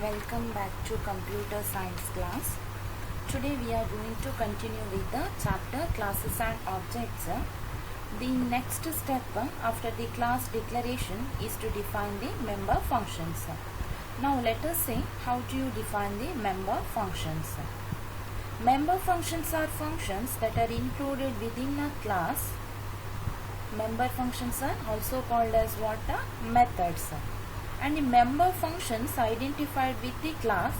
Welcome back to computer science class. Today we are going to continue with the chapter classes and objects. The next step after the class declaration is to define the member functions. Now let us see how do you define the member functions. Member functions are functions that are included within a class. Member functions are also called as what? Methods. And the member functions identified with the class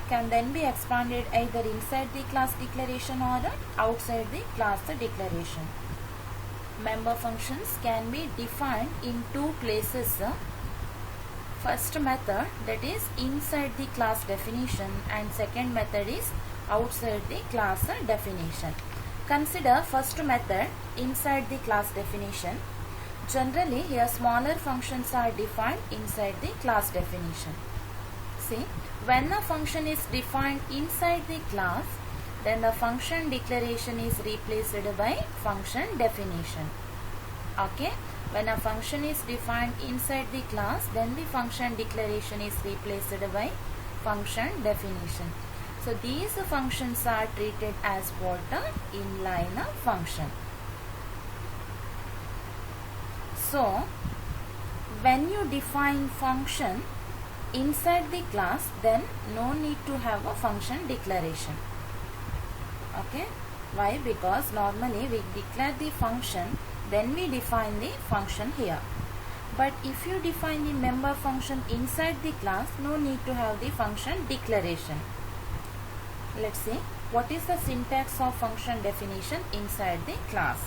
can then be expanded either inside the class declaration or outside the class declaration. Member functions can be defined in two places. First method, that is inside the class definition, and second method is outside the class definition. Consider first method, inside the class definition. Generally, here smaller functions are defined inside the class definition. See, when a function is defined inside the class, then the function declaration is replaced by function definition. Okay, when a function is defined inside the class, then the function declaration is replaced by function definition. So these functions are treated as what? Inline function. So, when you define function inside the class, then no need to have a function declaration. Okay? Why? Because normally we declare the function, then we define the function here. But if you define the member function inside the class, no need to have the function declaration. Let's see what is the syntax of function definition inside the class.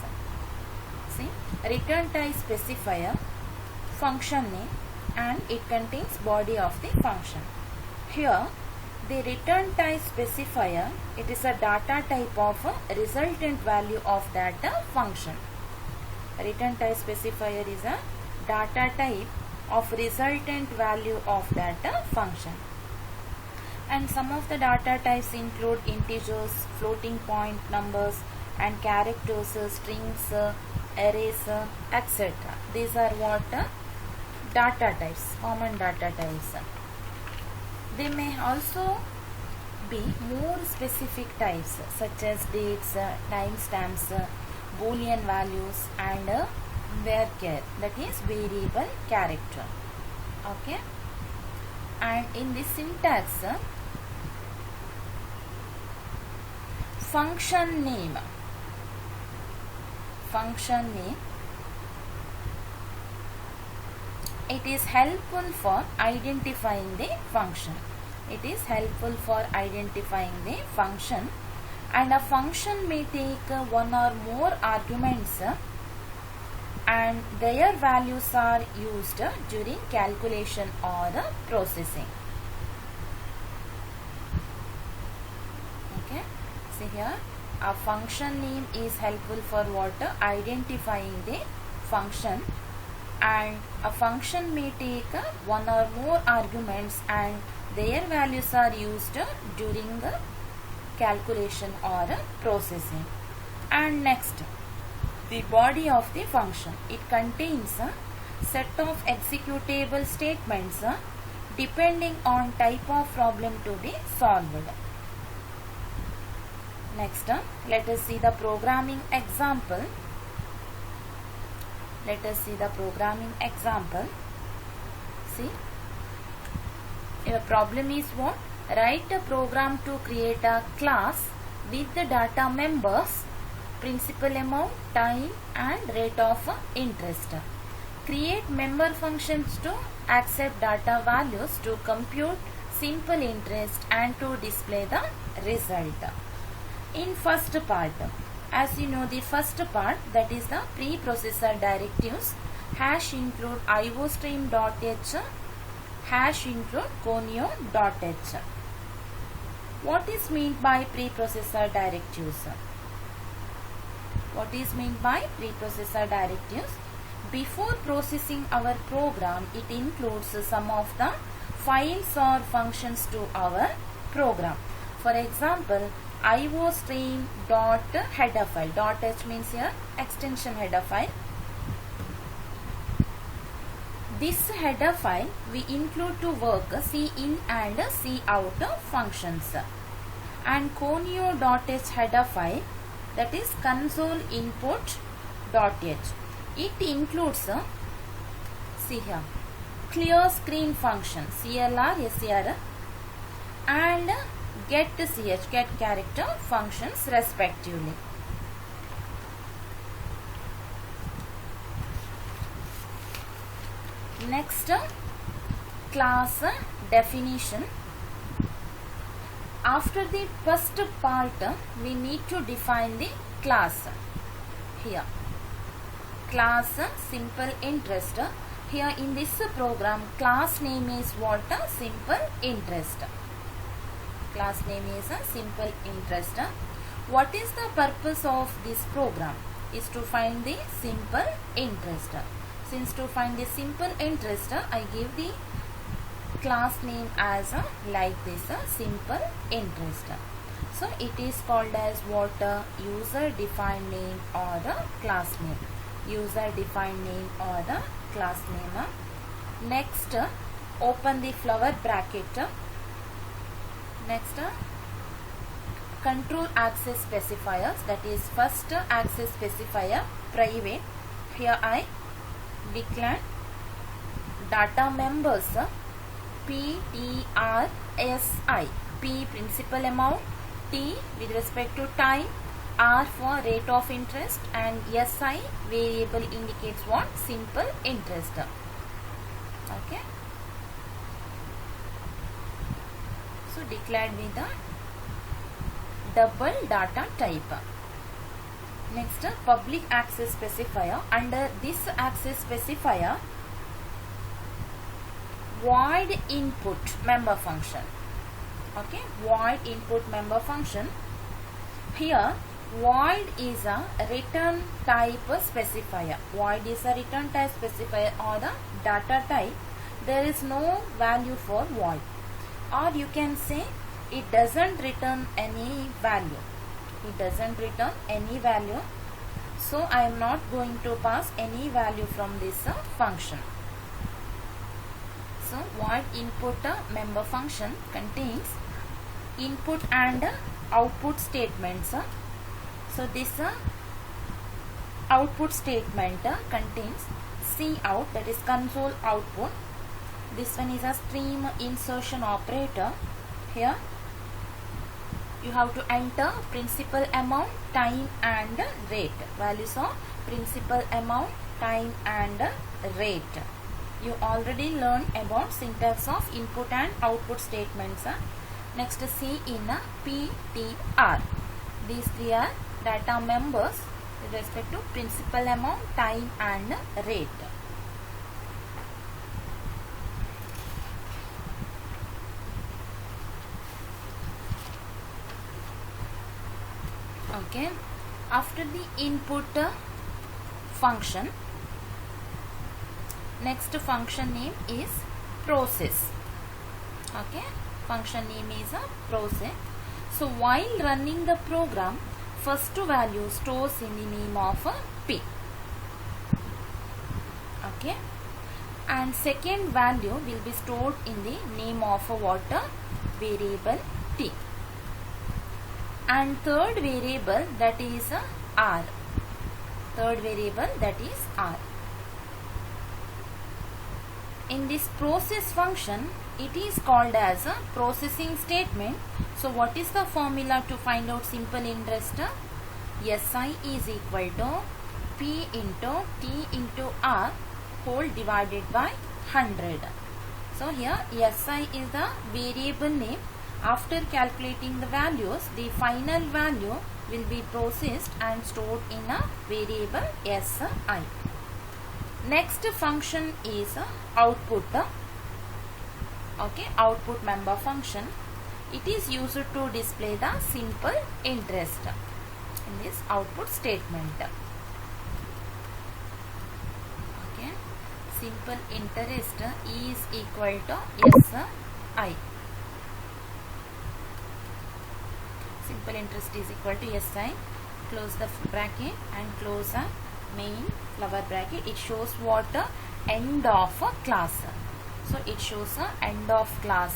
Return type specifier, function name, and it contains body of the function. Here the return type specifier, it is a data type of a resultant value of that function. Return type specifier is a data type of resultant value of that function. And some of the data types include integers, floating point numbers, and characters, strings, arrays, etc. These are what? Data types, common data types. They may also be more specific types such as dates, timestamps, boolean values, and varchar, that is variable character. Okay, and in this syntax, function name, it is helpful for identifying the function. It is helpful for identifying the function, and a function may take one or more arguments and their values are used during calculation or processing. Okay, see here, a function name is helpful for what? Identifying the function, and a function may take one or more arguments and their values are used during calculation or processing. And next, the body of the function, it contains a set of executable statements depending on type of problem to be solved. Next, let us see the programming example. Let us see the programming example. See, the problem is what? Write a program to create a class with the data members, principal amount, time, and rate of interest. Create member functions to accept data values to compute simple interest and to display the result. In first part, as you know, the first part, that is the preprocessor directives, hash include iostream.h, hash include conio.h. What is meant by preprocessor directives? What is meant by preprocessor directives? Before processing our program, it includes some of the files or functions to our program. For example, iostream.header file, .h means here extension header file, this header file we include to work cin and cout functions, and conio.h header file, that is console input.h. It includes see here clear screen function CLR, SCR, and get character functions respectively. Next, class definition. After the first part, we need to define the class. Here, class simple interest. Here in this program, class name is what? Simple interest. Class name is simple interest. What is the purpose of this program? Is to find the simple interest. Since to find the simple interest, I give the class name as like this, simple interest. So it is called as what? User defined name or the class name. User defined name or the class name. Next, open the flower bracket. Next, control access specifiers, that is first access specifier private. Here I declare data members PTRSI, P principal amount, T with respect to time, R for rate of interest, and SI variable indicates what? Simple interest. Okay. So declared with the double data type. Next, public access specifier. Under this access specifier, void input member function. Okay, void input member function. Here, void is a return type specifier. Void is a return type specifier or the data type. There is no value for void, or you can say it doesn't return any value. It doesn't return any value. So I am not going to pass any value from this function. So void input member function contains input and output statements. So this output statement contains cout, that is console output. This one is a stream insertion operator. Here you have to enter principal amount, time and rate. Values of principal amount, time and rate. You already learned about syntax of input and output statements. Next, C in PTR. These three are data members with respect to principal amount, time and rate. Okay, after the input function, next function name is process. Okay, function name is a process. So while running the program, first value stores in the name of P. Okay, and second value will be stored in the name of what? Variable T. And third variable, that is R. Third variable, that is R. In this process function, it is called as a processing statement. So what is the formula to find out simple interest? SI is equal to P into T into R whole divided by 100. So here SI is the variable name. After calculating the values, the final value will be processed and stored in a variable SI. Next function is output. Okay, output member function. It is used to display the simple interest in this output statement. Okay, simple interest is equal to SI. Simple interest is equal to SI. Close the bracket and close the main flower bracket. It shows what? end of class. So it shows end of class.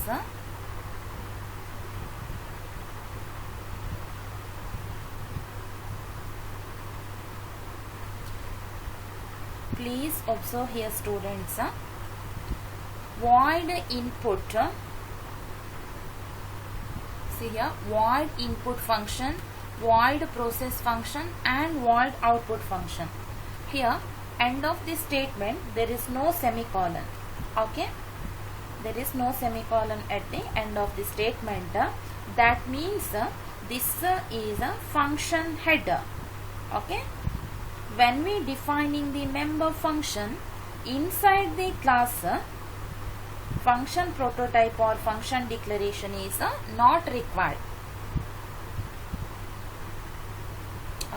Please observe here, students. Void input. See here, void input function, void process function, and void output function. Here, end of this statement, there is no semicolon. Okay, there is no semicolon at the end of the statement. That means this is a function header. Okay, when we defining the member function inside the class, function prototype or function declaration is not required.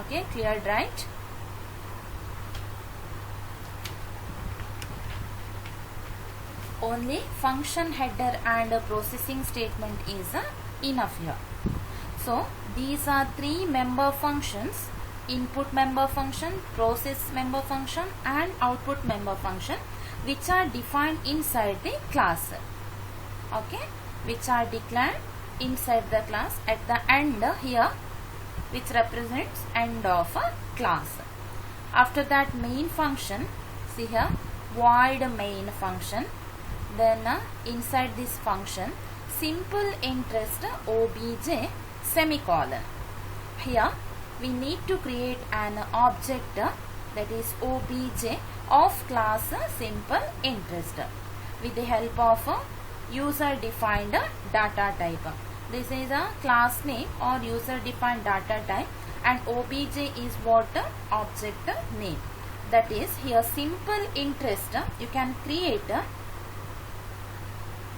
Okay, cleared, right? Only function header and processing statement is enough here. So these are three member functions: input member function, process member function, and output member function, which are defined inside the class. Okay, which are declared inside the class at the end here, which represents end of a class. After that, main function, see here, void main function. Then inside this function, simple interest obj semicolon. Here we need to create an object, that is obj, of class simple interest with the help of user defined data type. This is a class name or user defined data type, and obj is what? Object name. That is, here simple interest, you can create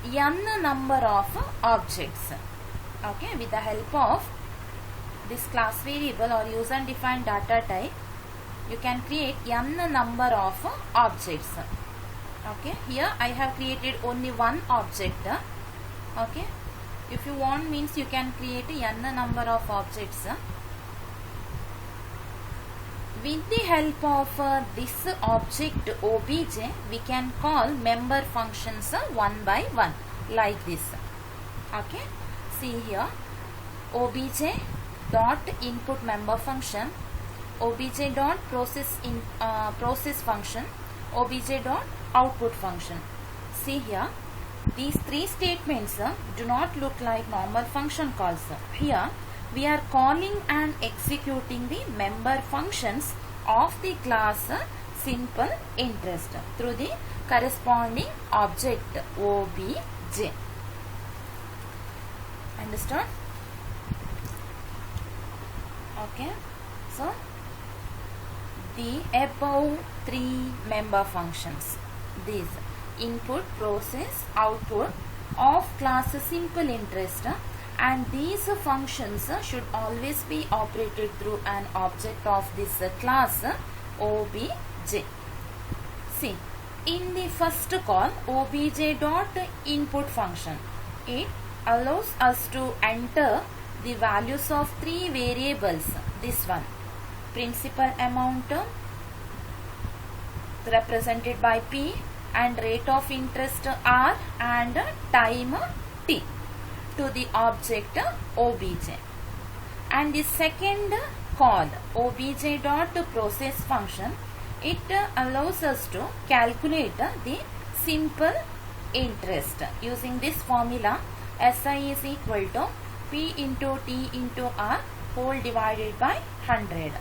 n number of objects. Okay, with the help of this class variable or user defined data type, you can create n number of objects. Okay, here I have created only one object. Okay, if you want, means you can create n number of objects. With the help of this object obj, we can call member functions one by one, like this. Okay, see here, obj dot input member function, obj dot process function, obj dot output function. See here, these three statements do not look like normal function calls. Here we are calling and executing the member functions of the class simple interest through the corresponding object obj. Understood? Okay, so the above three member functions, these input, process, output of class simple interest, and these functions should always be operated through an object of this class obj. See, in the first call, obj dot input function, it allows us to enter the values of three variables. This one, principal amount represented by P, and rate of interest R, and time T, to the object obj. And the second call, obj dot process function, it allows us to calculate the simple interest using this formula: SI is equal to P into T into R whole divided by 100.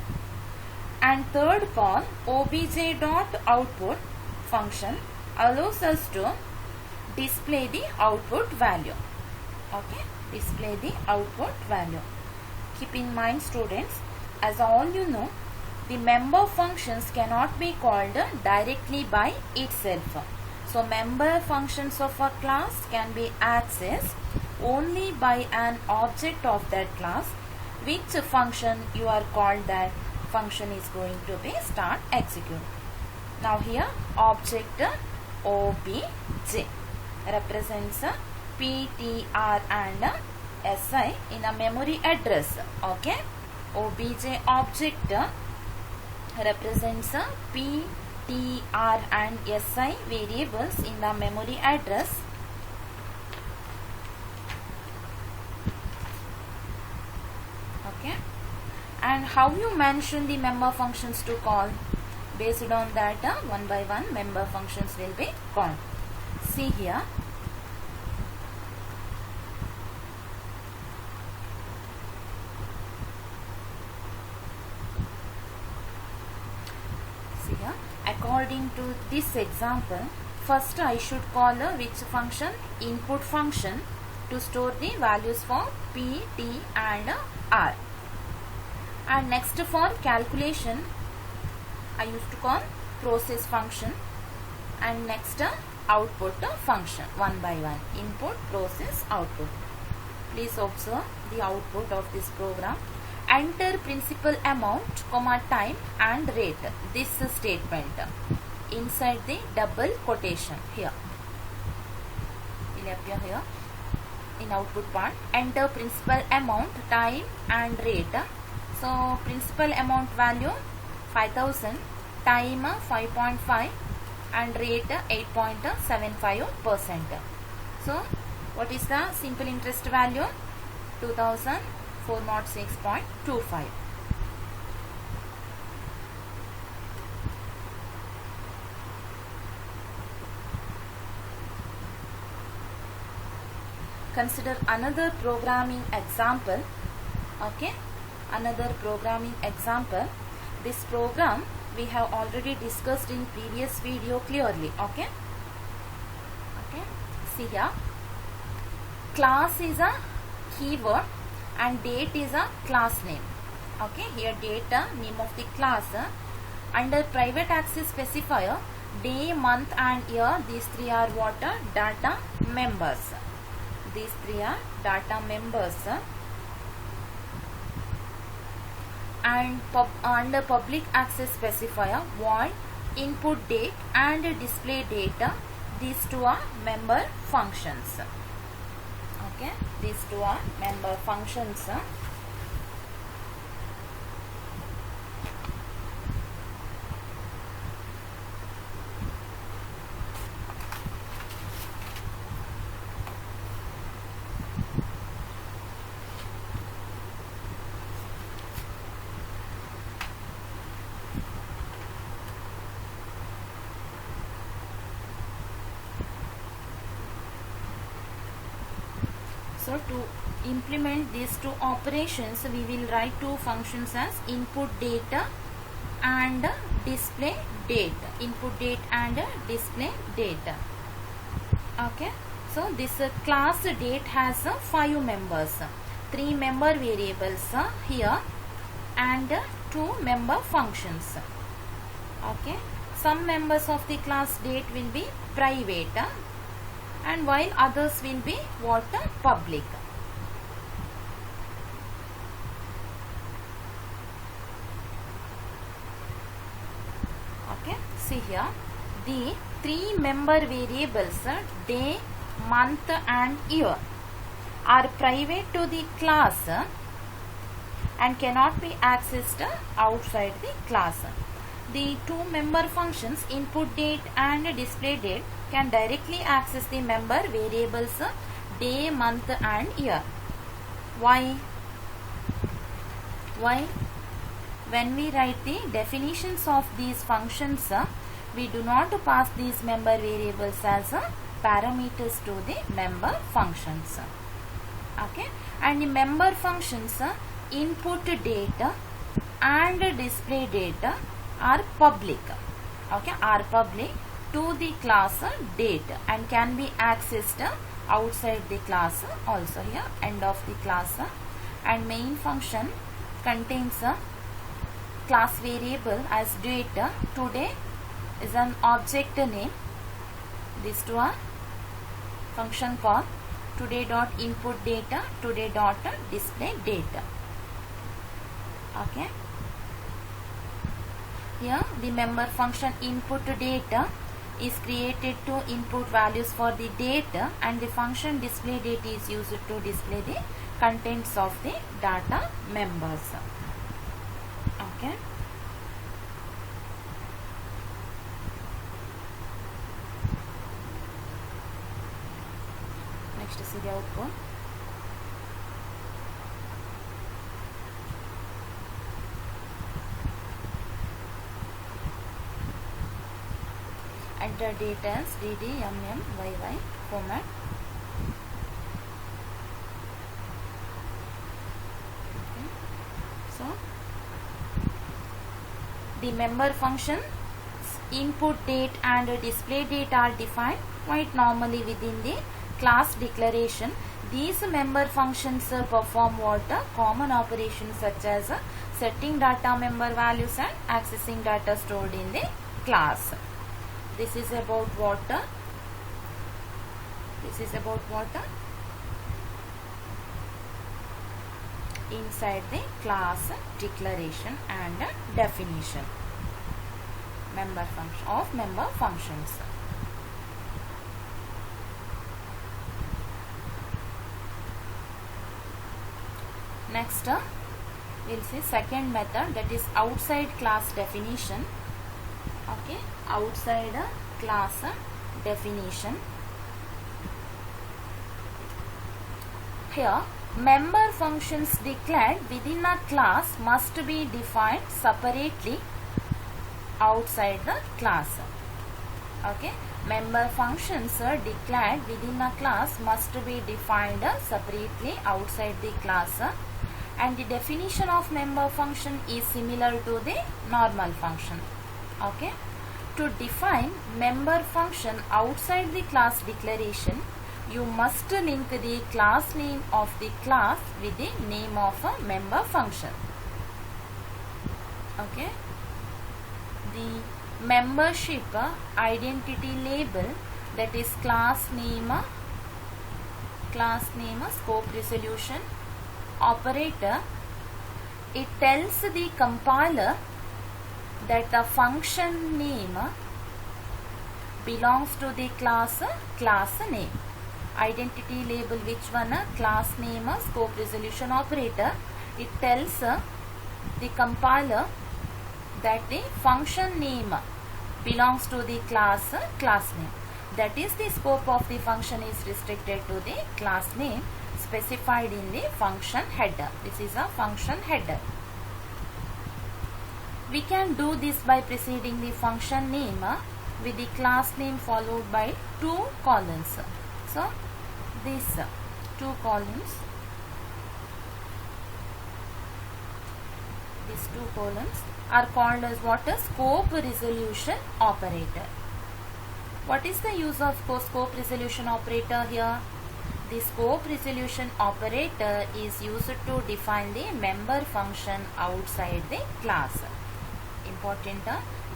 And third call, obj dot output function, allows us to display the output value. Okay, display the output value. Keep in mind, students, as all you know, the member functions cannot be called directly by itself. So member functions of a class can be accessed only by an object of that class. Which function you are called, that function is going to be start execute. Now here object obj represents P, T, R and SI in a memory address. Okay, obj object represents P, tr and si variables in the memory address. Okay, and how you mention the member functions to call? Based on that, one by one member functions will be called. See here. See here. According to this example, first I should call which function? Input function, to store the values for p, t and r. And next for calculation, I used to call process function, and next output function, one by one. Input, process, output. Please observe the output of this program. Enter principal amount, comma, time and rate. This statement inside the double quotation here. It will appear here in output part. Enter principal amount, time and rate. So principal amount value 5000, time 5.5 and rate 8.75%. So what is the simple interest value? 2406.25. Consider another programming example. Okay, another programming example. This program we have already discussed in previous video clearly. Okay, see here. Class is a keyword and date is a class name. Okay, here data, name of the class. Under private access specifier, day, month and year, these three are what? Data members. These three are data members. And under public access specifier, void, input date and display data, these two are member functions. Okay, these two are member functions. So to implement these two operations, we will write two functions as input data and display date. Input date and display data. Okay, so this class date has 5 members, 3 member variables here and 2 member functions. Okay, some members of the class date will be private and while others will be what? Public. Okay, see here, the 3 member variables day, month and year are private to the class and cannot be accessed outside the class. The 2 member functions input date and display date can directly access the member variables day, month and year. Why? When we write the definitions of these functions, we do not pass these member variables as parameters to the member functions. Okay, and the member functions input data and display data are public. Okay, are public to the class date and can be accessed outside the class also. Here end of the class, and main function contains a class variable as date. Today is an object name. These two are function called today dot input data, today dot display data. Okay, here the member function input data is created to input values for the data, and the function display data is used to display the contents of the data members. Okay, Next see the output. Enter date as DDMMYY format. Okay. So the member function input date and display date are defined quite normally within the class declaration. These member functions perform what? Common operations such as setting data member values and accessing data stored in the class. This is about what? Inside the class declaration and definition. Member function of member functions. Next, we'll see second method, that is outside class definition. Okay, outside class definition. Here, member functions declared within a class must be defined separately outside the class. Okay, member functions declared within a class must be defined separately outside the class, and the definition of member function is similar to the normal function. Okay, to define member function outside the class declaration, you must link the class name of the class with the name of a member function. Okay, the membership identity label, that is class name scope resolution operator, it tells the compiler that the function name belongs to the class name. Identity label, which one? Class name scope resolution operator. It tells the compiler that the function name belongs to the class name. That is, the scope of the function is restricted to the class name specified in the function header. This is a function header. We can do this by preceding the function name with the class name followed by 2 colons. So, these 2 columns, are called as what? A scope resolution operator. What is the use of scope resolution operator here? The scope resolution operator is used to define the member function outside the class. Important,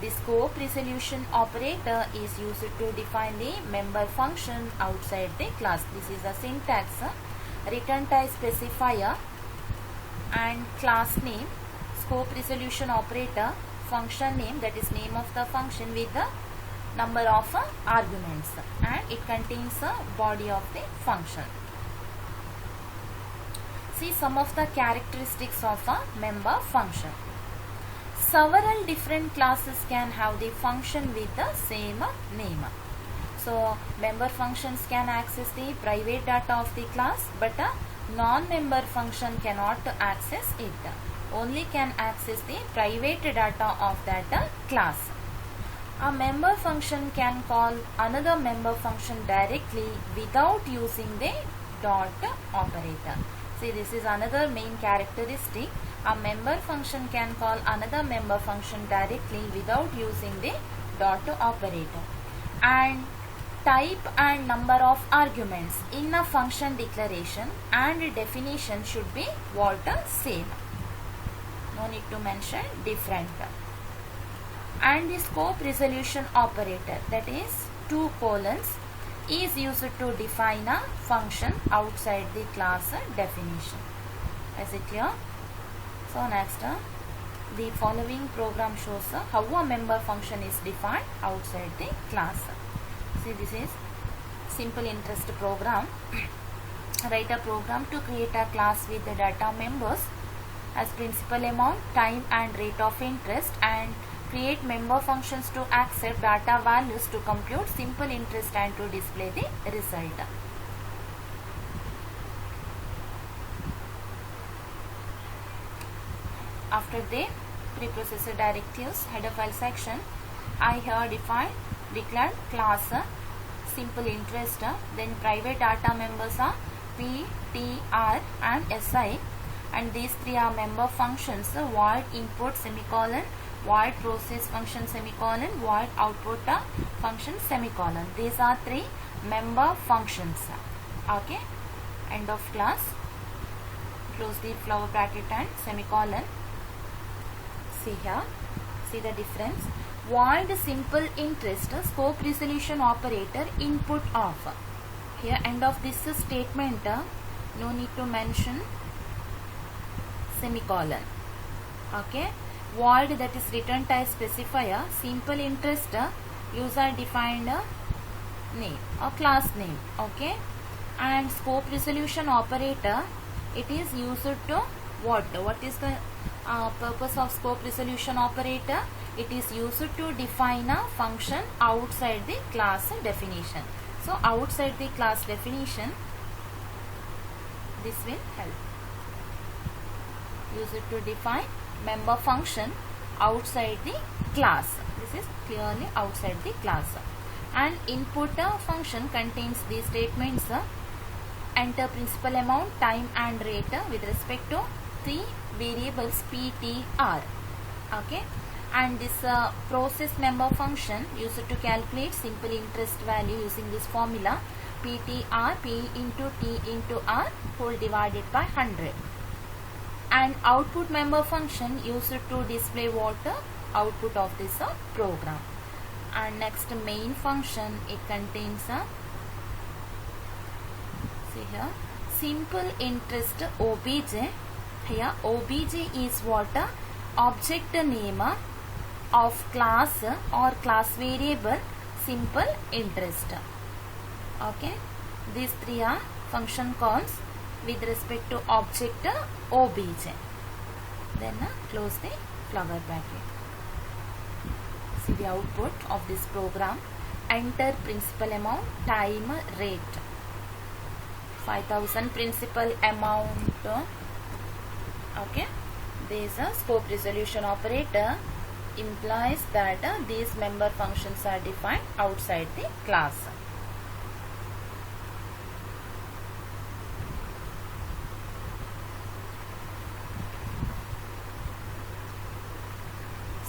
the scope resolution operator is used to define the member function outside the class. This is the syntax. Return type specifier and class name, scope resolution operator, function name, that is name of the function with the number of arguments, and it contains a body of the function. See some of the characteristics of a member function. Several different classes can have the function with the same name. So, member functions can access the private data of the class, but a non-member function cannot access it. Only can access the private data of that class. A member function can call another member function directly without using the dot operator. See, this is another main characteristic. A member function can call another member function directly without using the dot operator. And type and number of arguments in a function declaration and definition should be what? Same. No need to mention different. And the scope resolution operator, that is 2 colons, is used to define a function outside the class definition. Is it clear? So next, the following program shows how a member function is defined outside the class. See, this is simple interest program. Write a program to create a class with the data members as principal amount, time and rate of interest, and create member functions to accept data values to compute simple interest and to display the result. after the preprocessor directives header file section, I have defined declared class simple interest, then private data members are P, T, R and SI, and these three are member functions, void input semicolon, void process function semicolon, void output function semicolon. These are three member functions. Okay, end of class. Close the flower bracket and semicolon. See here, see the difference. Void simple interest scope resolution operator input off. Here end of this statement, no need to mention semicolon. Okay, void, that is return type specifier, simple interest user defined name or class name. Okay, and scope resolution operator, it is used to what is the purpose of scope resolution operator? It is used to define a function outside the class definition. So outside the class definition, this will help. Use it to define member function outside the class. This is clearly outside the class. And input function contains these statements: enter principal amount, time and rate with respect to three variables P, T, R. Okay, and this process member function used to calculate simple interest value using this formula PTR, P into T into R whole divided by 100. And output member function used to display what output of this program. And next main function, it contains see here simple interest obj. Here obj is what object name of class or class variable simple interest. Okay, these three are function calls with respect to object obj. Then close the flower bracket. See the output of this program: enter principal amount, time, rate. 5,000 principal amount. Okay, this scope resolution operator implies that these member functions are defined outside the class.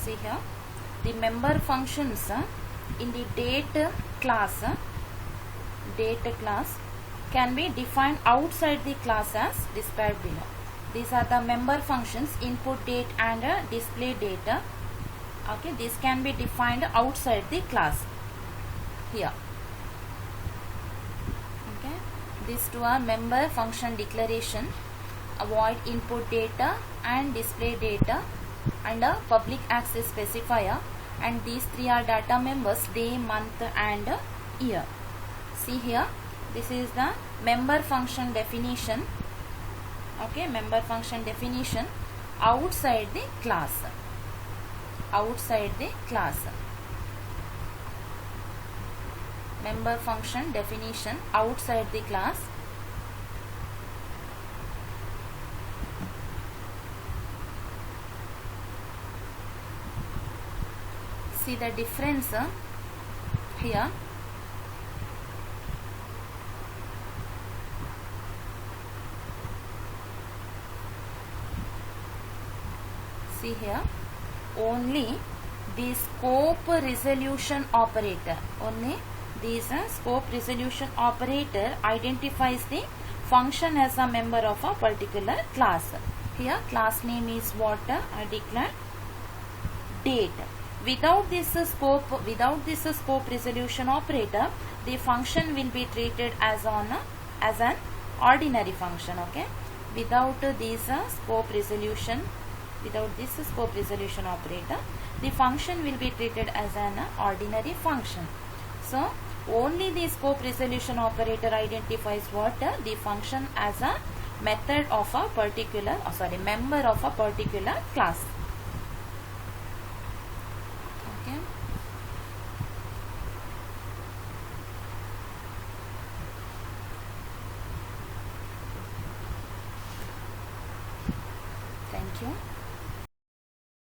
See here, the member functions in the date class can be defined outside the class as described below. These are the member functions: input date and display data. Okay, this can be defined outside the class here. Okay, these two are member function declaration: void input data and display data, and a public access specifier. And these three are data members: day, month and year. See here, this is the member function definition. Okay, member function definition outside the class. Outside the class. Member function definition outside the class. See the difference here. See here, only the scope resolution operator, only this scope resolution operator identifies the function as a member of a particular class. Here class name is what I declared date. Without this scope resolution operator, the function will be treated as an ordinary function. Okay, without this scope resolution operator, the function will be treated as an ordinary function. So only the scope resolution operator identifies what the function as a method of a particular member of a particular class. Okay, thank you.